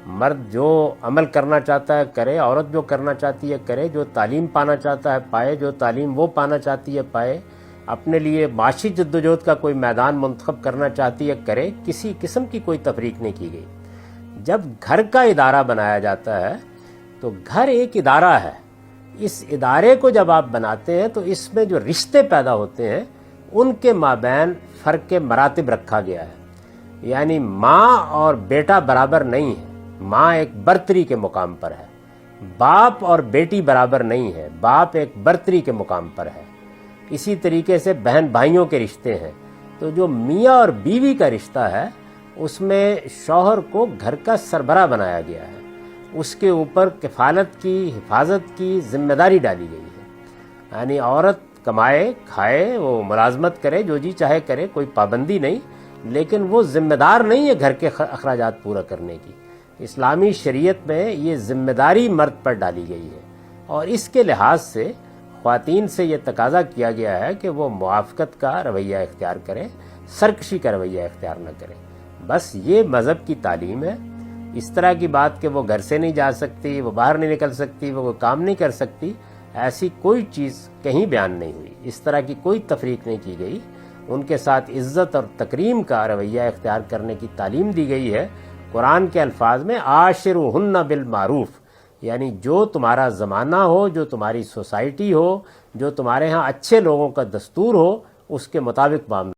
مرد جو عمل کرنا چاہتا ہے کرے، عورت جو کرنا چاہتی ہے کرے، جو تعلیم پانا چاہتا ہے پائے، جو تعلیم وہ پانا چاہتی ہے پائے، اپنے لیے معاشی جدوجہد کا کوئی میدان منتخب کرنا چاہتی ہے کرے، کسی قسم کی کوئی تفریق نہیں کی گئی۔ جب گھر کا ادارہ بنایا جاتا ہے تو گھر ایک ادارہ ہے، اس ادارے کو جب آپ بناتے ہیں تو اس میں جو رشتے پیدا ہوتے ہیں ان کے مابین فرق مراتب رکھا گیا ہے، یعنی ماں اور بیٹا برابر نہیں ہے، ماں ایک برتری کے مقام پر ہے، باپ اور بیٹی برابر نہیں ہے، باپ ایک برتری کے مقام پر ہے۔ اسی طریقے سے بہن بھائیوں کے رشتے ہیں، تو جو میاں اور بیوی کا رشتہ ہے اس میں شوہر کو گھر کا سربراہ بنایا گیا ہے، اس کے اوپر کفالت کی، حفاظت کی ذمہ داری ڈالی گئی ہے، یعنی عورت کمائے کھائے، وہ ملازمت کرے، جو جی چاہے کرے، کوئی پابندی نہیں، لیکن وہ ذمہ دار نہیں ہے گھر کے اخراجات پورا کرنے کی۔ اسلامی شریعت میں یہ ذمہ داری مرد پر ڈالی گئی ہے، اور اس کے لحاظ سے خواتین سے یہ تقاضا کیا گیا ہے کہ وہ موافقت کا رویہ اختیار کریں، سرکشی کا رویہ اختیار نہ کریں۔ بس یہ مذہب کی تعلیم ہے۔ اس طرح کی بات کہ وہ گھر سے نہیں جا سکتی، وہ باہر نہیں نکل سکتی، وہ کام نہیں کر سکتی، ایسی کوئی چیز کہیں بیان نہیں ہوئی، اس طرح کی کوئی تفریق نہیں کی گئی۔ ان کے ساتھ عزت اور تکریم کا رویہ اختیار کرنے کی تعلیم دی گئی ہے۔ قرآن کے الفاظ میں عاشروہن بالمعروف، یعنی جو تمہارا زمانہ ہو، جو تمہاری سوسائٹی ہو، جو تمہارے ہاں اچھے لوگوں کا دستور ہو، اس کے مطابق معاملہ